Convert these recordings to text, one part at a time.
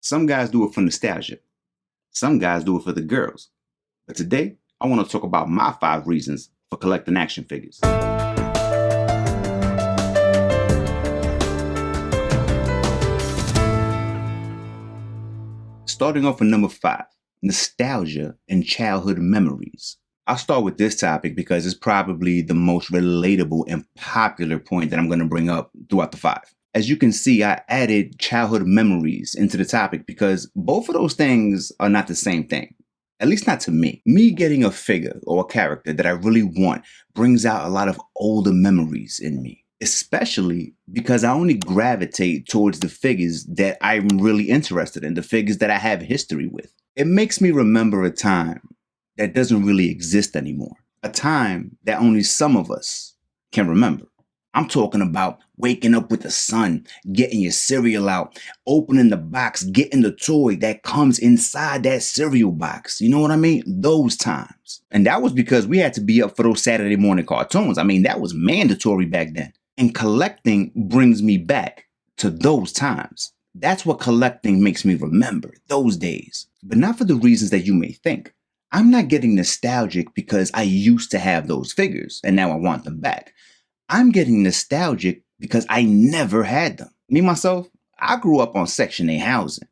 Some guys do it for nostalgia. Some guys do it for the girls. But today, I want to talk about my 5 reasons for collecting action figures. Starting off with number 5, nostalgia and childhood memories. I'll start with this topic because it's probably the most relatable and popular point that I'm going to bring up throughout the 5. As you can see, I added childhood memories into the topic because both of those things are not the same thing. At least not to me. Me getting a figure or a character that I really want brings out a lot of older memories in me, especially because I only gravitate towards the figures that I'm really interested in, the figures that I have history with. It makes me remember a time that doesn't really exist anymore, a time that only some of us can remember. I'm talking about waking up with the sun, getting your cereal out, opening the box, getting the toy that comes inside that cereal box. You know what I mean? Those times. And that was because we had to be up for those Saturday morning cartoons. I mean, that was mandatory back then. And collecting brings me back to those times. That's what collecting makes me remember, those days. But not for the reasons that you may think. I'm not getting nostalgic because I used to have those figures and now I want them back. I'm getting nostalgic because I never had them. Me, myself, I grew up on Section 8 housing.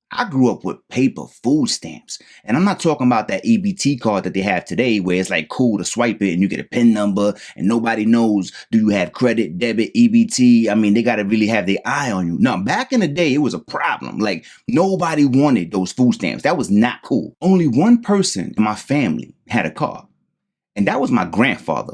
I grew up with paper food stamps. And I'm not talking about that EBT card that they have today where it's like cool to swipe it and you get a PIN number and nobody knows, do you have credit, debit, EBT? I mean, they got to really have their eye on you. Now, back in the day, it was a problem. Like, nobody wanted those food stamps. That was not cool. Only one person in my family had a car, and that was my grandfather.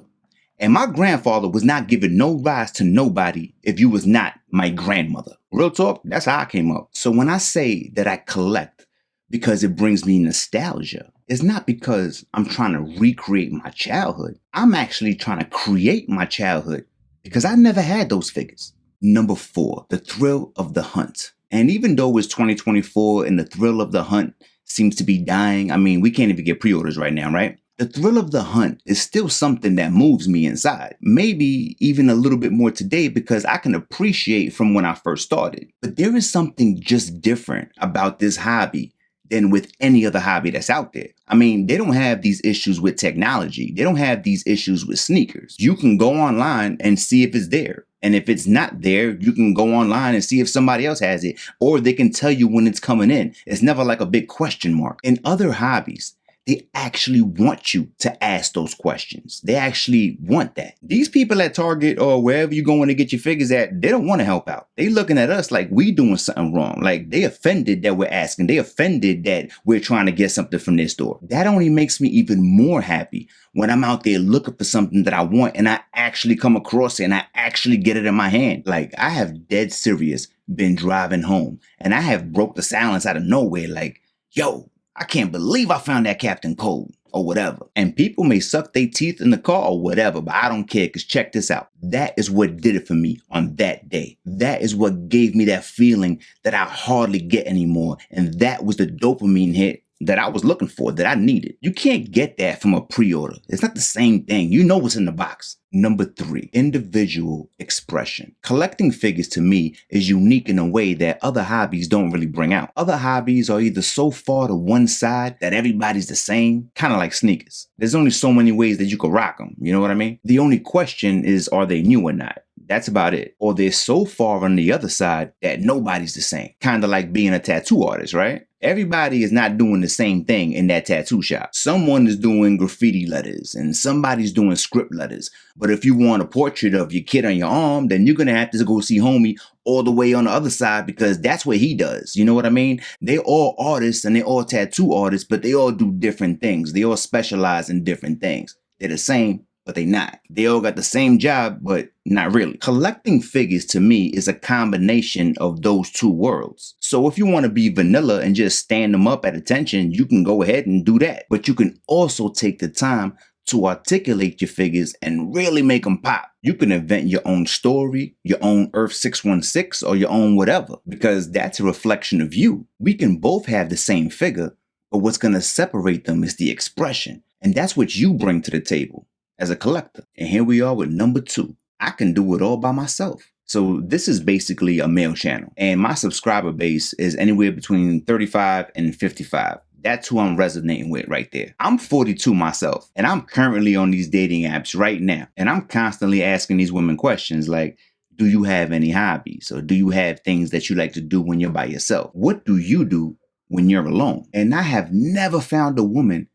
And my grandfather was not giving no rise to nobody if you was not my grandmother. Real talk, that's how I came up. So when I say that I collect because it brings me nostalgia, it's not because I'm trying to recreate my childhood. I'm actually trying to create my childhood because I never had those figures. Number 4, the thrill of the hunt. And even though it's 2024 and the thrill of the hunt seems to be dying, I mean, we can't even get pre-orders right now, right? The thrill of the hunt is still something that moves me inside. Maybe even a little bit more today because I can appreciate from when I first started. But there is something just different about this hobby than with any other hobby that's out there. I mean, they don't have these issues with technology. They don't have these issues with sneakers. You can go online and see if it's there. And if it's not there, you can go online and see if somebody else has it, or they can tell you when it's coming in. It's never like a big question mark. In other hobbies, they actually want you to ask those questions. They actually want that. These people at Target or wherever you're going to get your figures at, they don't want to help out. They looking at us like we doing something wrong. Like they offended that we're asking. They offended that we're trying to get something from their store. That only makes me even more happy when I'm out there looking for something that I want and I actually come across it and I actually get it in my hand. Like I have dead serious been driving home and I have broke the silence out of nowhere like, yo, I can't believe I found that Captain Cold or whatever. And people may suck their teeth in the car or whatever, but I don't care because check this out. That is what did it for me on that day. That is what gave me that feeling that I hardly get anymore. And that was the dopamine hit that I was looking for, that I needed. You can't get that from a pre-order. It's not the same thing. You know what's in the box. Number 3, individual expression. Collecting figures to me is unique in a way that other hobbies don't really bring out. Other hobbies are either so far to one side that everybody's the same, kind of like sneakers. There's only so many ways that you could rock them. You know what I mean? The only question is, are they new or not? That's about it. Or they're so far on the other side that nobody's the same. Kind of like being a tattoo artist, right? Everybody is not doing the same thing in that tattoo shop. Someone is doing graffiti letters and somebody's doing script letters. But if you want a portrait of your kid on your arm, then you're going to have to go see homie all the way on the other side because that's what he does. You know what I mean? They all artists and they all tattoo artists, but they all do different things. They all specialize in different things. They're the same, but they not. They all got the same job, but not really. Collecting figures to me is a combination of those two worlds. So if you want to be vanilla and just stand them up at attention, you can go ahead and do that. But you can also take the time to articulate your figures and really make them pop. You can invent your own story, your own Earth 616, or your own whatever, because that's a reflection of you. We can both have the same figure, but what's going to separate them is the expression. And that's what you bring to the table as a collector. And here we are with number 2. I can do it all by myself. So this is basically a male channel, and my subscriber base is anywhere between 35 and 55. That's who I'm resonating with right there. I'm 42 myself, and I'm currently on these dating apps right now. And I'm constantly asking these women questions like, do you have any hobbies? Or do you have things that you like to do when you're by yourself? What do you do when you're alone? And I have never found a woman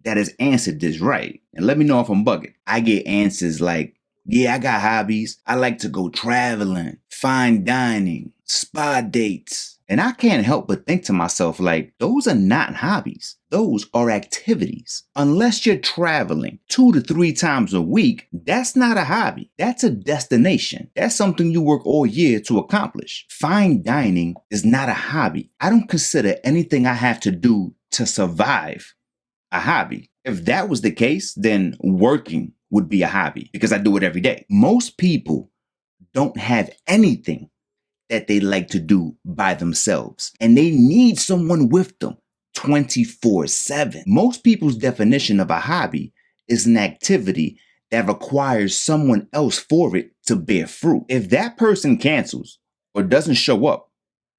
that has answered this right. And let me know if I'm bugging. I get answers like, yeah, I got hobbies. I like to go traveling, fine dining, spa dates. And I can't help but think to myself, like, those are not hobbies. Those are activities. Unless you're traveling 2 to 3 times a week, that's not a hobby. That's a destination. That's something you work all year to accomplish. Fine dining is not a hobby. I don't consider anything I have to do to survive a hobby. If that was the case, then working would be a hobby because I do it every day. Most people don't have anything that they like to do by themselves, and they need someone with them 24/7. Most people's definition of a hobby is an activity that requires someone else for it to bear fruit. If that person cancels or doesn't show up,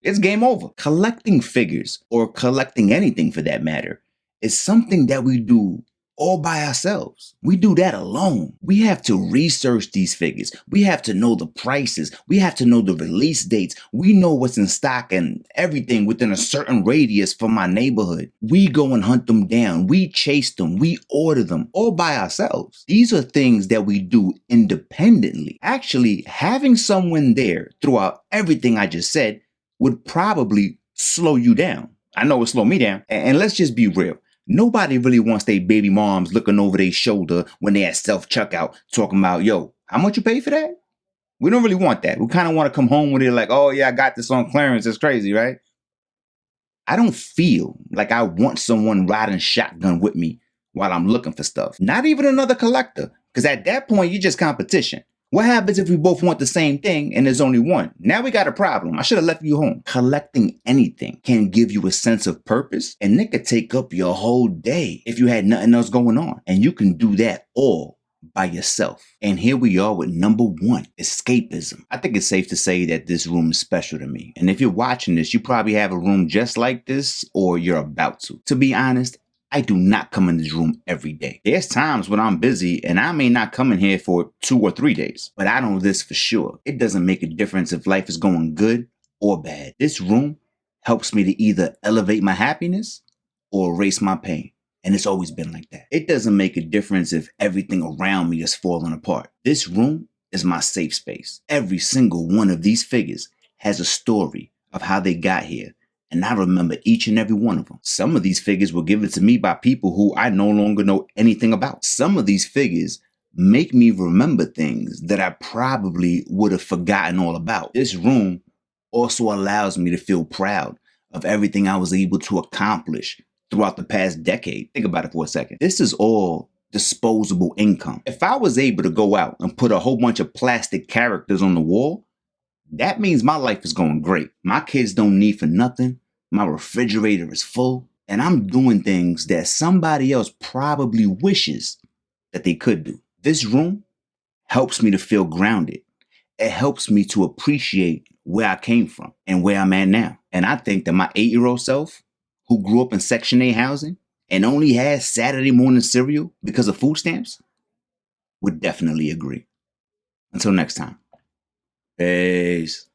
it's game over. Collecting figures, or collecting anything for that matter, is something that we do all by ourselves. We do that alone. We have to research these figures. We have to know the prices. We have to know the release dates. We know what's in stock and everything within a certain radius from my neighborhood. We go and hunt them down. We chase them. We order them all by ourselves. These are things that we do independently. Actually, having someone there throughout everything I just said would probably slow you down. I know it slowed me down. And let's just be real. Nobody really wants their baby moms looking over their shoulder when they're at self-checkout talking about, yo, how much you pay for that? We don't really want that. We kind of want to come home with it like, oh yeah, I got this on clearance. It's crazy, right? I don't feel like I want someone riding shotgun with me while I'm looking for stuff. Not even another collector, because at that point, you're just competition. What happens if we both want the same thing and there's only one? Now we got a problem. I should have left you home. Collecting anything can give you a sense of purpose, and it could take up your whole day if you had nothing else going on. And you can do that all by yourself. And here we are with number 1, escapism. I think it's safe to say that this room is special to me. And if you're watching this, you probably have a room just like this, or you're about to. To be honest, I do not come in this room every day. There's times when I'm busy and I may not come in here for 2 or 3 days, but I know this for sure. It doesn't make a difference if life is going good or bad. This room helps me to either elevate my happiness or erase my pain. And it's always been like that. It doesn't make a difference if everything around me is falling apart. This room is my safe space. Every single one of these figures has a story of how they got here. And I remember each and every one of them. Some of these figures were given to me by people who I no longer know anything about. Some of these figures make me remember things that I probably would have forgotten all about. This room also allows me to feel proud of everything I was able to accomplish throughout the past decade. Think about it for a second. This is all disposable income. If I was able to go out and put a whole bunch of plastic characters on the wall, that means my life is going great. My kids don't need for nothing. My refrigerator is full. And I'm doing things that somebody else probably wishes that they could do. This room helps me to feel grounded. It helps me to appreciate where I came from and where I'm at now. And I think that my 8-year-old self, who grew up in Section 8 housing and only had Saturday morning cereal because of food stamps, would definitely agree. Until next time. Peace.